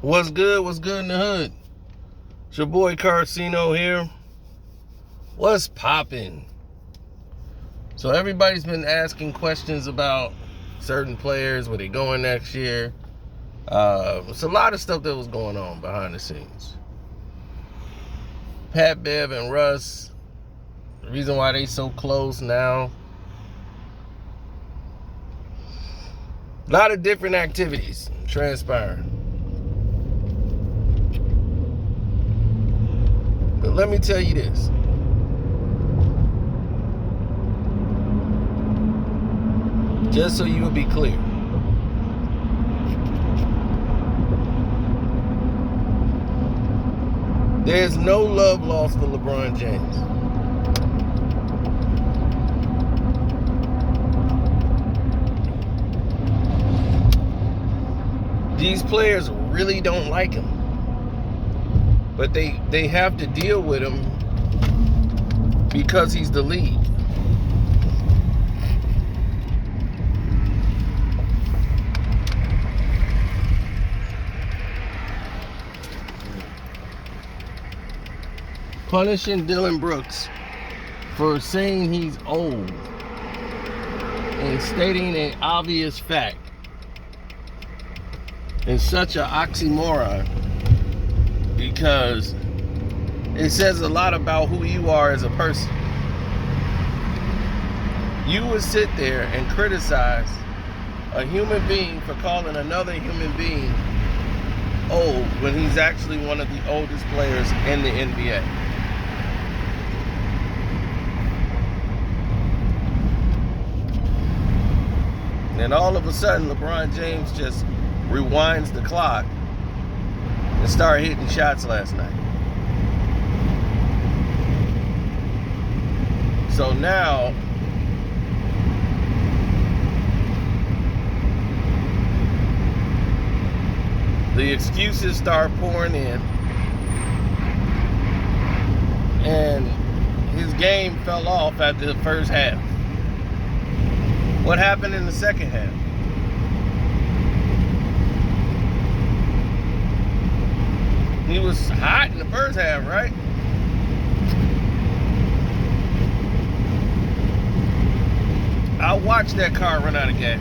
What's good? What's good in the hood? It's your boy Carcino here. What's poppin'? So everybody's been asking questions about certain players, where they going next year. It's a lot of stuff that was going on behind the scenes. Pat Bev and Russ, the reason why they so close now. A lot of different activities transpiring. But let me tell you this. Just so you will be clear. There's no love lost for LeBron James. These players really don't like him. But they have to deal with him because he's the lead. Punishing Dillon Brooks for saying he's old and stating an obvious fact is such an oxymoron, because it says a lot about who you are as a person. You would sit there and criticize a human being for calling another human being old when he's actually one of the oldest players in the NBA. And all of a sudden, LeBron James just rewinds the clock and started hitting shots last night. So now, the excuses start pouring in, and his game fell off after the first half. What happened in the second half? He was hot in the first half, right? I watched that car run out of gas.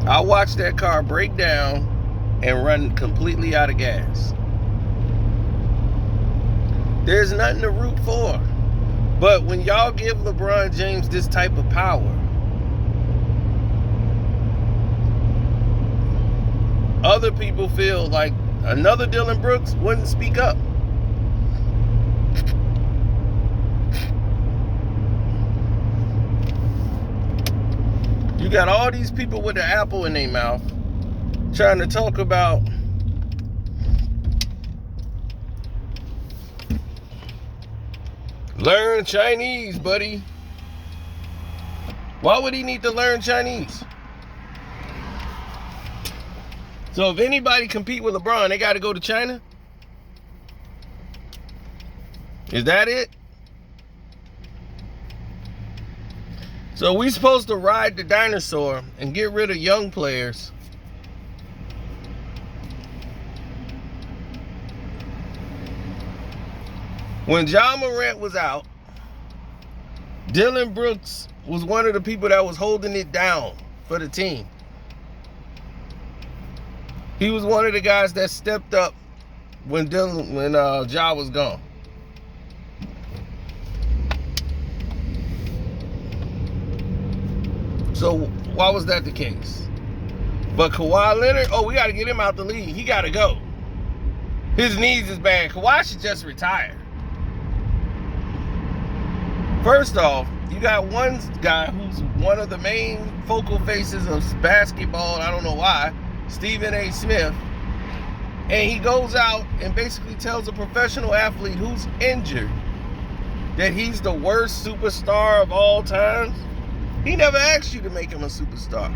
I watched that car break down and run completely out of gas. There's nothing to root for. But when y'all give LeBron James this type of power, other people feel like another Dillon Brooks wouldn't speak up. You got all these people with the apple in their mouth trying to talk about learn Chinese, buddy. Why would he need to learn Chinese? So if anybody compete with LeBron, they got to go to China? Is that it? So we supposed to ride the dinosaur and get rid of young players. When Ja Morant was out, Dillon Brooks was one of the people that was holding it down for the team. He was one of the guys that stepped up when Ja was gone. So why was that the case? But Kawhi Leonard, we got to get him out the league. He got to go. His knees is bad. Kawhi should just retire. First off, you got one guy who's one of the main focal faces of basketball, I don't know why, Stephen A. Smith, and he goes out and basically tells a professional athlete who's injured that he's the worst superstar of all time. He never asked you to make him a superstar.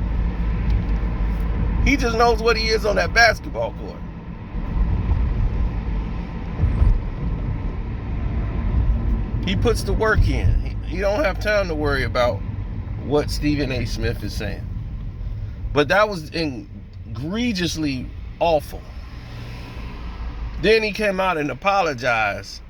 He just knows what he is on that basketball court. He puts the work in. He don't have time to worry about what Stephen A. Smith is saying. But that was egregiously awful. Then he came out and apologized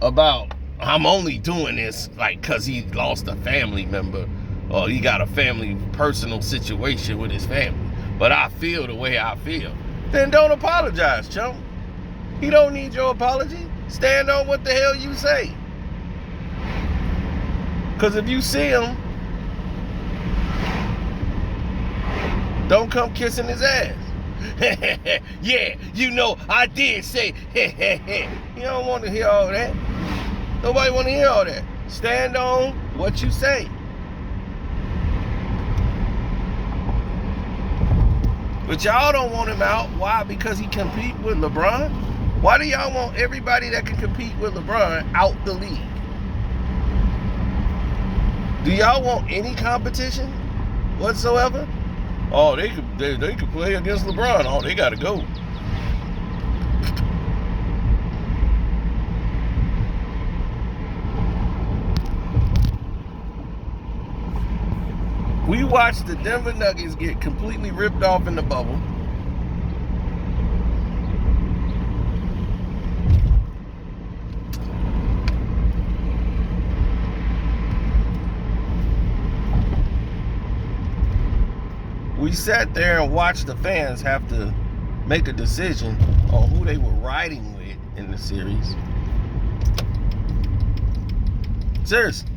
about, I'm only doing this like because he lost a family member or he got a family personal situation with his family. But I feel the way I feel. Then don't apologize, chump. He don't need your apology. Stand on what the hell you say. Because if you see him, don't come kissing his ass. Yeah, you know, I did say, You don't want to hear all that. Nobody want to hear all that. Stand on what you say. But y'all don't want him out. Why? Because he compete with LeBron? Why do y'all want everybody that can compete with LeBron out the league? Do y'all want any competition whatsoever? Oh, they could play against LeBron. Oh, they gotta go. We watched the Denver Nuggets get completely ripped off in the bubble. We sat there and watched the fans have to make a decision on who they were riding with in the series. Seriously.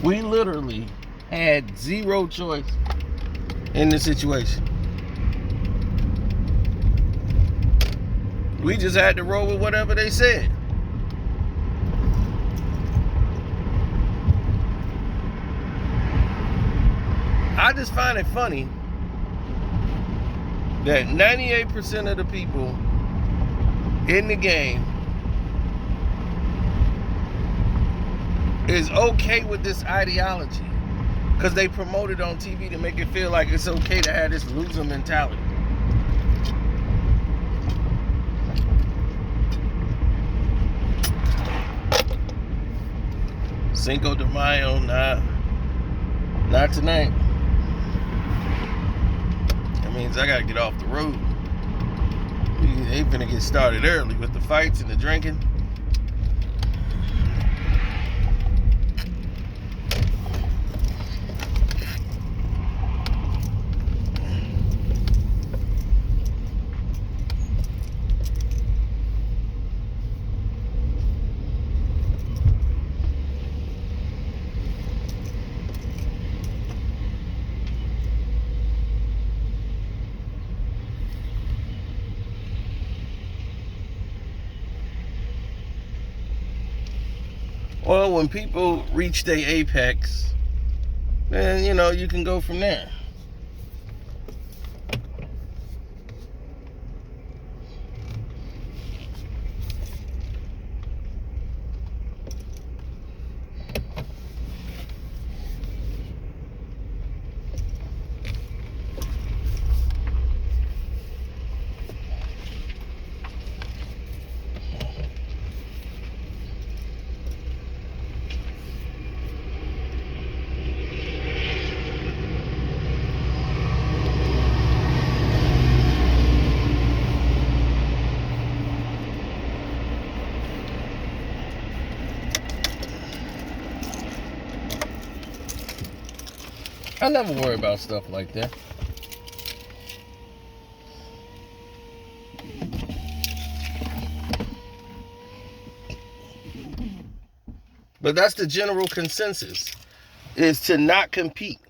We literally had zero choice in the situation. We just had to roll with whatever they said. I just find it funny that 98% of the people in the game is okay with this ideology because they promote it on TV to make it feel like it's okay to have this loser mentality. Cinco de Mayo, not tonight. That means I gotta get off the road. They finna get started early with the fights and the drinking. Well, when people reach their apex, then, you can go from there. I never worry about stuff like that. But that's the general consensus, is to not compete.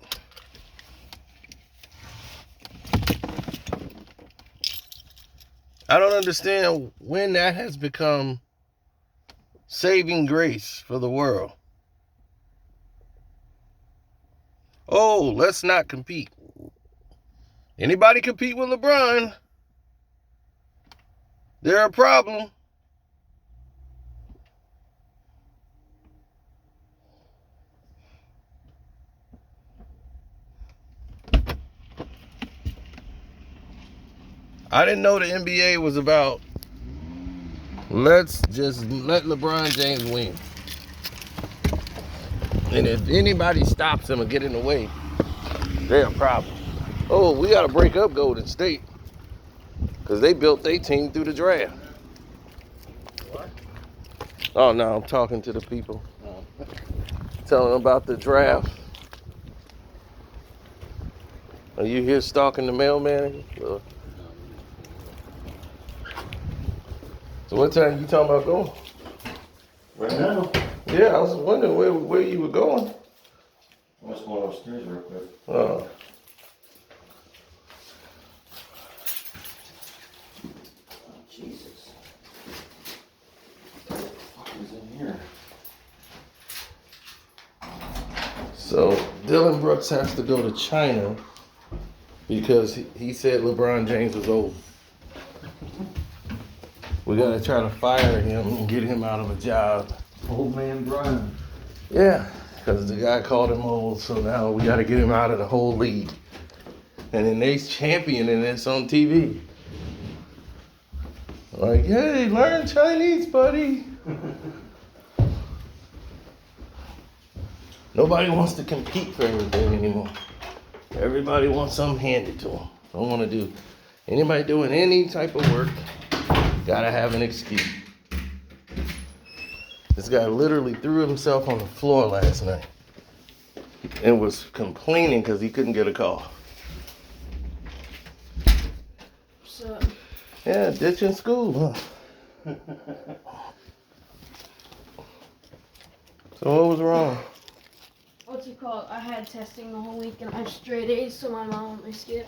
I don't understand when that has become saving grace for the world. Oh, let's not compete. Anybody compete with LeBron, they're a problem. I didn't know the NBA was about let's just let LeBron James win. And if anybody stops him or get in the way, they're a problem. Oh, we got to break up Golden State because they built their team through the draft. What? Oh, no, I'm talking to the people. Oh. Telling them about the draft. Are you here stalking the mailman? So what time you talking about going? Right now? Yeah, I was wondering where you were going. I'm just going upstairs real quick. Oh. Jesus. What the fuck is in here? So Dillon Brooks has to go to China because he said LeBron James was old. We gotta try to fire him and get him out of a job. Old man Brian. Yeah, because the guy called him old, so now we gotta get him out of the whole league. And then they championing this on TV. Like, hey, learn Chinese, buddy. Nobody wants to compete for anything anymore. Everybody wants something handed to them. Don't want to do anybody doing any type of work. Gotta have an excuse. This guy literally threw himself on the floor last night and was complaining because he couldn't get a call. So, Yeah, ditching school, huh? So what was wrong? what's it called? I had testing the whole week and I have straight A's, so my mom let me skip.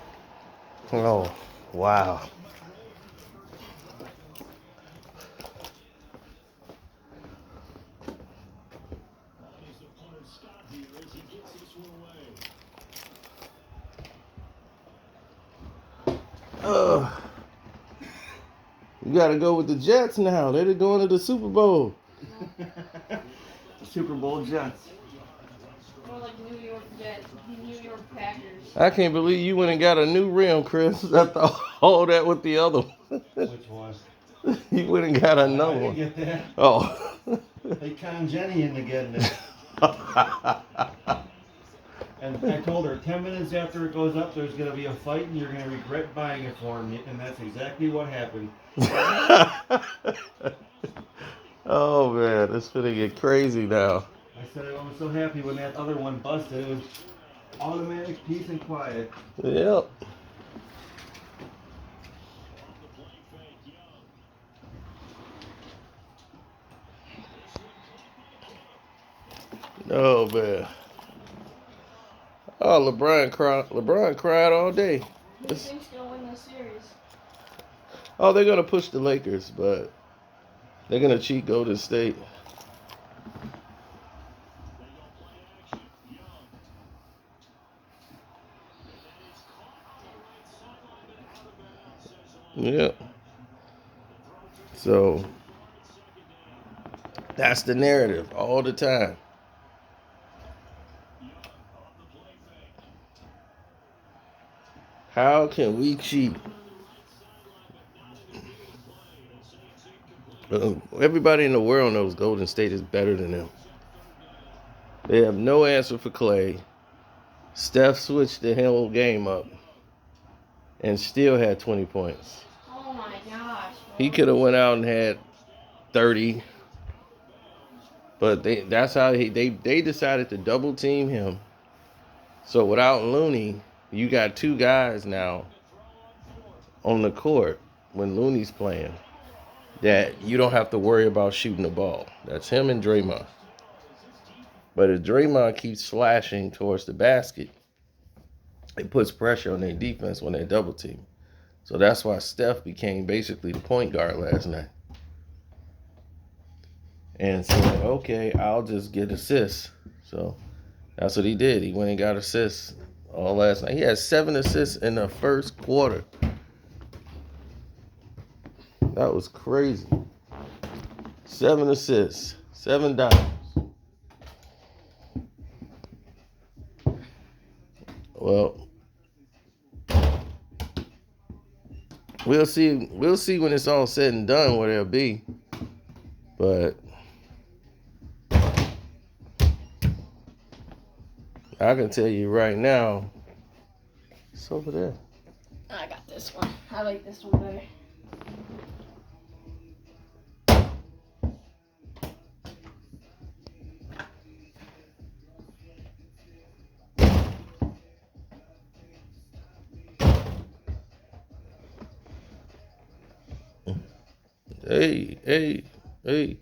Oh, wow. You gotta go with the Jets now. They're going to the Super Bowl. Super Bowl Jets. More like New York Jets, New York Packers. I can't believe you went and got a new rim, Chris. After all that with the other one. Which one? You went and got another I didn't one. get that. Oh. They conned Jenny into getting it. And I told her 10 minutes after it goes up, there's going to be a fight and you're going to regret buying it for me. And that's exactly what happened. Oh, man. It's gonna get crazy now. I said I was so happy when that other one busted. It was automatic peace and quiet. Yep. Oh, man. Oh, LeBron cried. LeBron cried all day. Who do you think's gonna win this series? Oh, they're gonna push the Lakers, but they're gonna cheat Golden State. Yeah. So that's the narrative all the time. How can we cheat? Everybody in the world knows Golden State is better than them. They have no answer for Clay. Steph switched the whole game up and still had 20 points. Oh my gosh. He could have went out and had 30. But that's how they decided to double team him. So without Looney, you got two guys now on the court when Looney's playing that you don't have to worry about shooting the ball. That's him and Draymond. But if Draymond keeps slashing towards the basket, it puts pressure on their defense when they double team. So that's why Steph became basically the point guard last night. And said, okay, I'll just get assists. So that's what he did. He went and got assists all last night. He had 7 assists in the first quarter. That was crazy. 7 assists, 7 dimes. Well, We'll see. We'll see when it's all said and done what it'll be. But I can tell you right now, it's over there. I got this one. I like this one better. Hey, hey, hey.